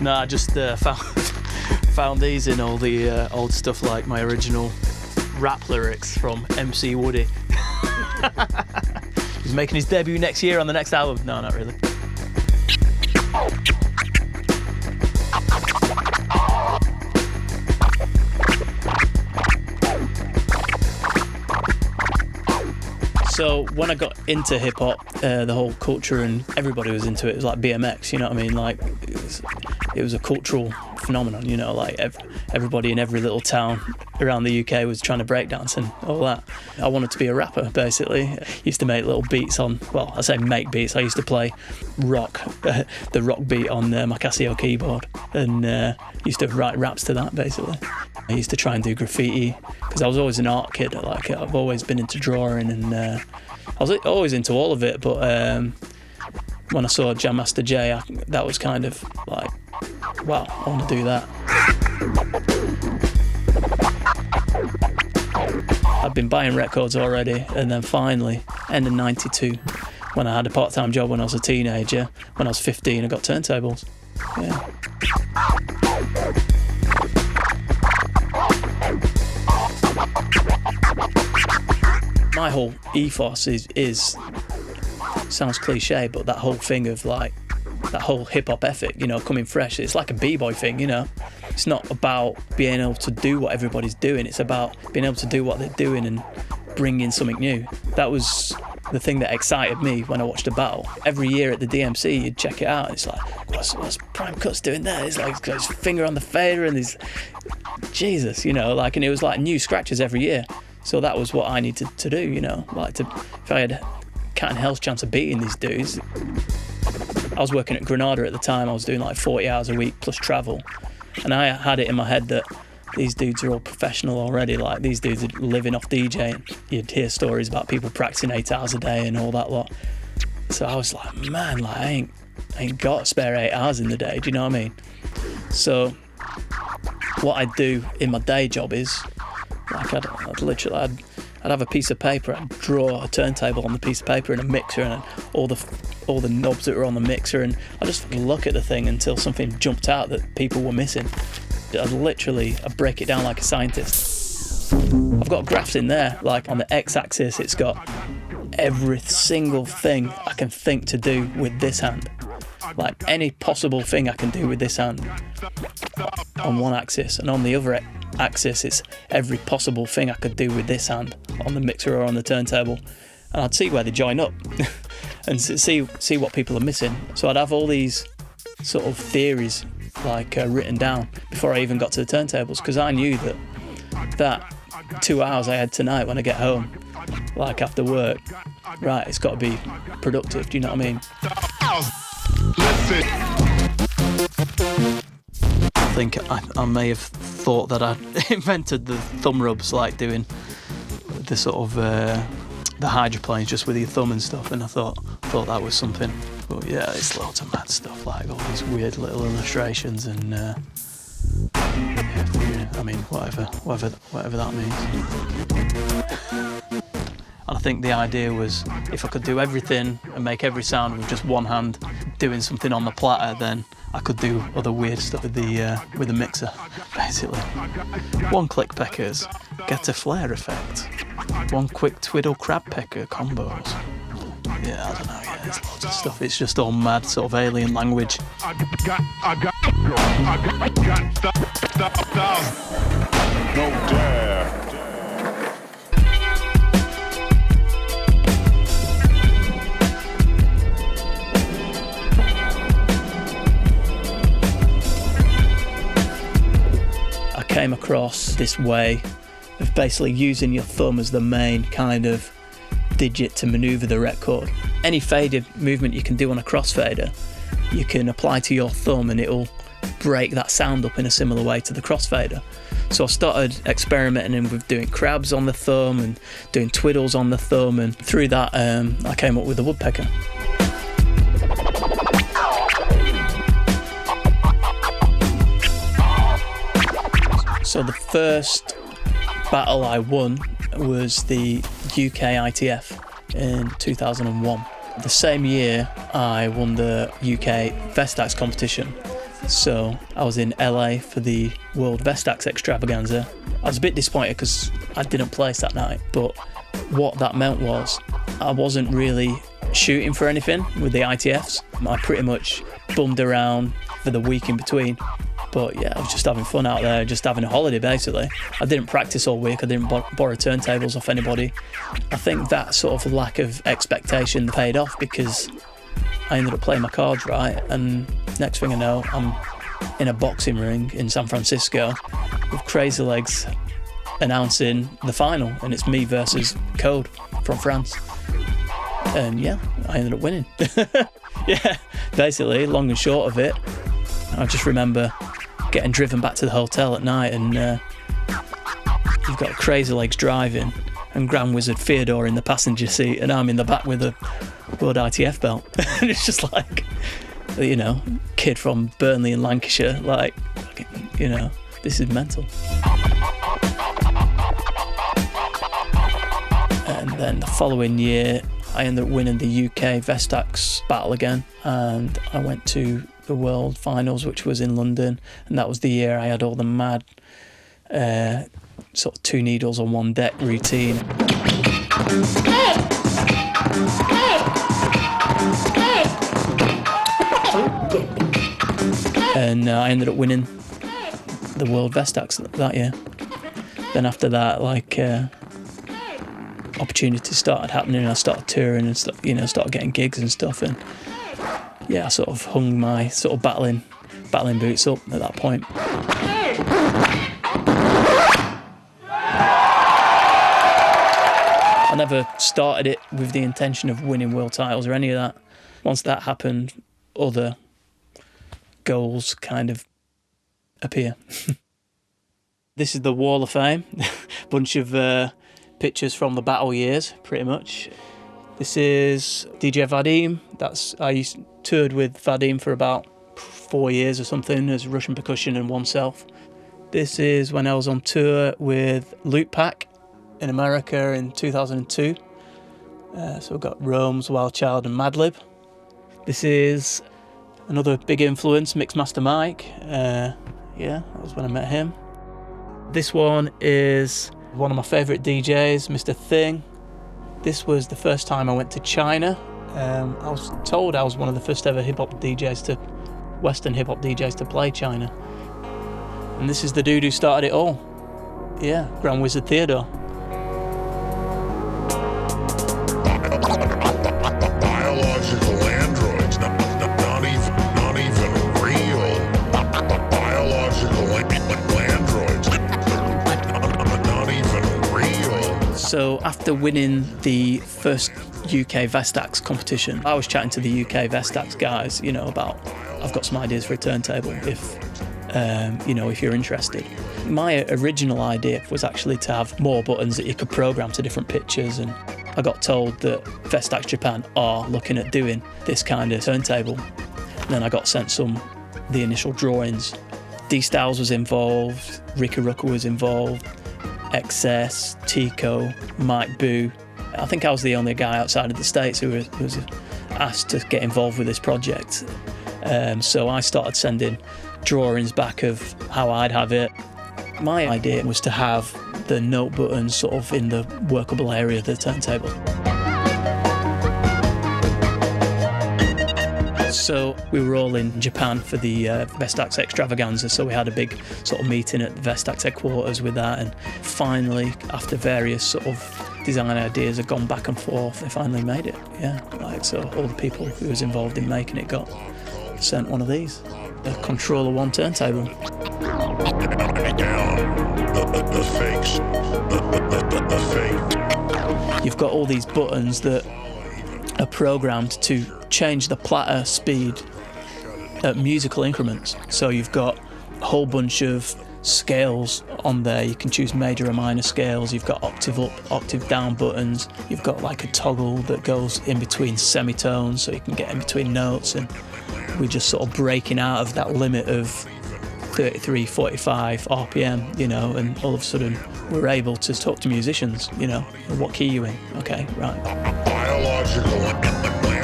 No, I just found these in all the old stuff, like my original rap lyrics from MC Woody. He's making his debut next year on the next album. No, not really. So when I got into hip hop, the whole culture and everybody was into it. It was like BMX, you know what I mean? Like it was a cultural phenomenon, you know, like everybody in every little town around the UK was trying to breakdance and all that. I wanted to be a rapper, basically. I used to make little beats on, well, I say make beats. I used to play rock, the rock beat on my Casio keyboard, and used to write raps to that, basically. I used to try and do graffiti because I was always an art kid. Like I've always been into drawing, and I was always into all of it. But when I saw Jam Master Jay, that was kind of like, wow, I want to do that. I'd been buying records already, and then finally, end of '92, when I had a part-time job when I was a teenager, when I was 15, I got turntables. Yeah. My whole ethos is sounds cliche, but that whole thing of like that whole hip-hop ethic, you know, coming fresh. It's like a b-boy thing, you know. It's not about being able to do what everybody's doing. It's about being able to do what they're doing and bring in something new. That was the thing that excited me when I watched a battle. Every year at the DMC, you'd check it out. It's like, what's Prime Cut's doing there? It's like he's got his finger on the fader and he's Jesus, you know, like, and it was like new scratches every year. So that was what I needed to do, you know, like if I had cat and hell's chance of beating these dudes. I was working at Granada at the time. I was doing like 40 hours a week plus travel. And I had it in my head that these dudes are all professional already. Like these dudes are living off DJing. You'd hear stories about people practicing 8 hours a day and all that lot. So I was like, man, like I ain't got a spare 8 hours in the day. Do you know what I mean? So what I'd do in my day job is, like I'd have a piece of paper, I'd draw a turntable on the piece of paper in a mixer, and all the knobs that were on the mixer, and I'd just look at the thing until something jumped out that people were missing. I'd break it down like a scientist. I've got graphs in there, like on the x-axis it's got every single thing I can think to do with this hand. Like any possible thing I can do with this hand on one axis, and on the other axis it's every possible thing I could do with this hand on the mixer or on the turntable, and I'd see where they join up and see what people are missing. So I'd have all these sort of theories like written down before I even got to the turntables, because I knew that 2 hours I had tonight when I get home, like after work, right, it's got to be productive. Do you know what I mean? I think I may have thought that I invented the thumb rubs, like doing the sort of the hydroplanes just with your thumb and stuff, and I thought that was something. But yeah, it's loads of mad stuff, like all these weird little illustrations and yeah, I mean whatever that means. And I think the idea was, if I could do everything and make every sound with just one hand doing something on the platter, then I could do other weird stuff with the mixer, basically. One-click peckers get a flare effect. One quick twiddle crab pecker combos. Yeah, I don't know, yeah, there's loads of stuff. It's just all mad sort of alien language. No dare. Came across this way of basically using your thumb as the main kind of digit to maneuver the record. Any fader movement you can do on a crossfader, you can apply to your thumb and it'll break that sound up in a similar way to the crossfader. So I started experimenting with doing crabs on the thumb and doing twiddles on the thumb, and through that I came up with the Woodpecker. So the first battle I won was the UK ITF in 2001. The same year I won the UK Vestax competition. So I was in LA for the World Vestax Extravaganza. I was a bit disappointed because I didn't place that night, but what that meant was I wasn't really shooting for anything with the ITFs. I pretty much bummed around for the week in between. But yeah, I was just having fun out there, just having a holiday basically. I didn't practice all week, I didn't borrow turntables off anybody. I think that sort of lack of expectation paid off because I ended up playing my cards right, and next thing I know, I'm in a boxing ring in San Francisco with Crazy Legs announcing the final, and it's me versus Code from France. And yeah, I ended up winning. Yeah, basically, long and short of it, I just remember getting driven back to the hotel at night, and you've got Crazy Legs driving and Grand Wizard Theodore in the passenger seat, and I'm in the back with a World ITF belt. And it's just like, you know, kid from Burnley in Lancashire, like, you know, this is mental. And then the following year, I ended up winning the UK Vestax battle again, and I went to the World Finals, which was in London, and that was the year I had all the mad sort of 2 needles on 1 deck routine. And I ended up winning the World Vestax that year. Then after that, like, opportunities started happening. I started touring and started getting gigs and stuff, and yeah, I sort of hung my sort of battling boots up at that point. I never started it with the intention of winning world titles or any of that. Once that happened, other goals kind of appear. This is the Wall of Fame. Bunch of pictures from the battle years, pretty much. This is DJ Vadim. I toured with Vadim for about 4 years or something as Russian percussion and oneself. This is when I was on tour with Loot Pack in America in 2002. So we've got Rome's, Wild Child and Madlib. This is another big influence, Mixmaster Mike. Yeah, that was when I met him. This one is one of my favourite DJs, Mr. Thing. This was the first time I went to China. I was told I was one of the first ever Western hip-hop DJs to play China. And this is the dude who started it all. Yeah, Grand Wizard Theodore. Biological androids, not even real. Biological androids, not even real. So after winning the first UK Vestax competition, I was chatting to the UK Vestax guys, about I've got some ideas for a turntable if you're interested. My original idea was actually to have more buttons that you could program to different pitches, and I got told that Vestax Japan are looking at doing this kind of turntable. And then I got sent the initial drawings. D Styles was involved, Rika Ruka was involved, XS, Tico, Mike Boo. I think I was the only guy outside of the States who was asked to get involved with this project. So I started sending drawings back of how I'd have it. My idea was to have the note buttons sort of in the workable area of the turntable. So we were all in Japan for the Vestax Extravaganza, so we had a big sort of meeting at the Vestax headquarters with that, and finally, after various sort of design ideas had gone back and forth, they finally made it. Yeah, so all the people who was involved in making it got sent one of these, a Controller One turntable. The fakes. The fake. You've got all these buttons that are programmed to change the platter speed at musical increments. So you've got a whole bunch of scales on there. You can choose major or minor scales. You've got octave up, octave down buttons. You've got like a toggle that goes in between semitones, so you can get in between notes. And we're just sort of breaking out of that limit of 33, 45 RPM, you know, and all of a sudden we're able to talk to musicians, you know, what key are you in? Okay, right.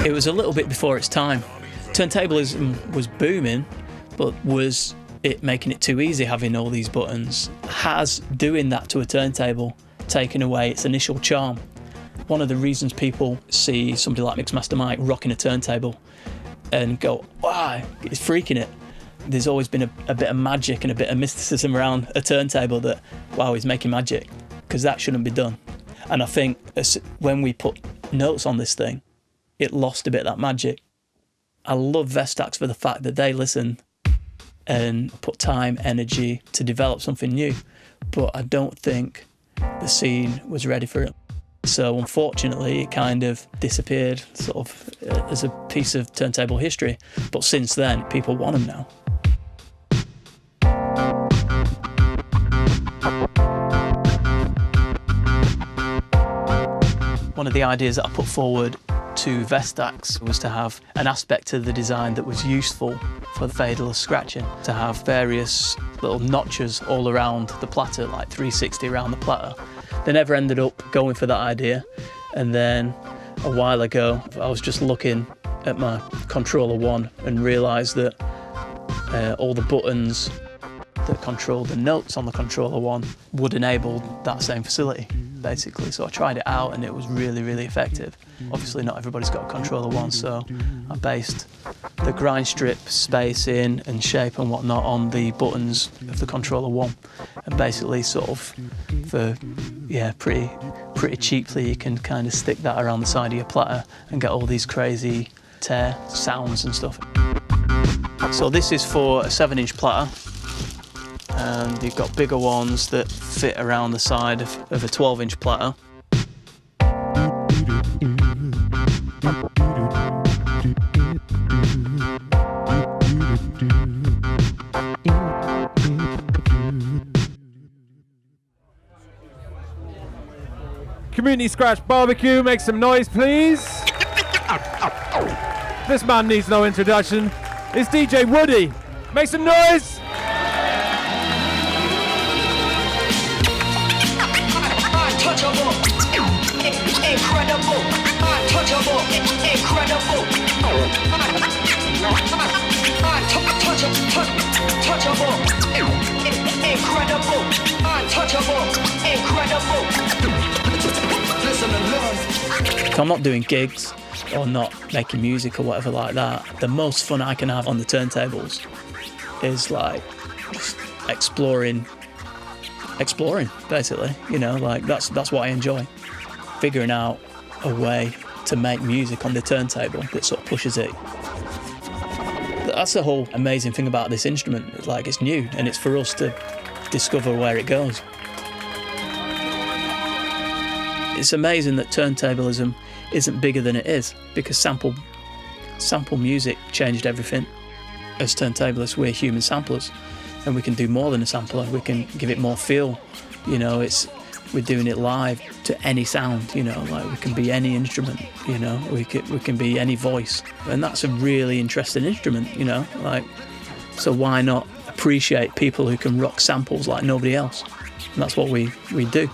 It was a little bit before its time. Turntablism was booming, but was it making it too easy having all these buttons? Has doing that to a turntable taken away its initial charm? One of the reasons people see somebody like Mixmaster Mike rocking a turntable and go, wow, he's freaking it. There's always been a bit of magic and a bit of mysticism around a turntable that, wow, he's making magic, because that shouldn't be done. And I think when we put notes on this thing, it lost a bit of that magic. I love Vestax for the fact that they listen and put time, energy to develop something new, but I don't think the scene was ready for it. So unfortunately, it kind of disappeared sort of as a piece of turntable history. But since then, people want them now. One of the ideas that I put forward to Vestax was to have an aspect to the design that was useful for the faderless scratching, to have various little notches all around the platter, like 360 around the platter. They never ended up going for that idea, and then a while ago I was just looking at my Controller One and realised that all the buttons that control the notes on the Controller One would enable that same facility, basically. So I tried it out and it was really, really effective. Obviously not everybody's got a Controller One, so I based the grind strip spacing and shape and whatnot on the buttons of the Controller One, and basically sort of for, yeah, pretty cheaply you can kind of stick that around the side of your platter and get all these crazy tear sounds and stuff. So this is for a 7-inch platter, and you've got bigger ones that fit around the side of a 12-inch platter. Community Scratch Barbecue, make some noise please. This man needs no introduction. It's DJ Woody. Make some noise. Untouchable, incredible, untouchable, incredible, untouchable, incredible, untouchable, incredible. Listen and learn. If I'm not doing gigs or not making music or whatever like that, the most fun I can have on the turntables is like just exploring basically, you know, like that's what I enjoy, figuring out a way to make music on the turntable that sort of pushes it. That's the whole amazing thing about this instrument. It's like it's new and it's for us to discover where it goes. It's amazing that turntablism isn't bigger than it is, because sample music changed everything. As turntablists, we're human samplers, and we can do more than a sampler. We can give it more feel. You know, we're doing it live to any sound. You know, like we can be any instrument. You know, we can be any voice, and that's a really interesting instrument. You know, like, so why not appreciate people who can rock samples like nobody else? And that's what we do.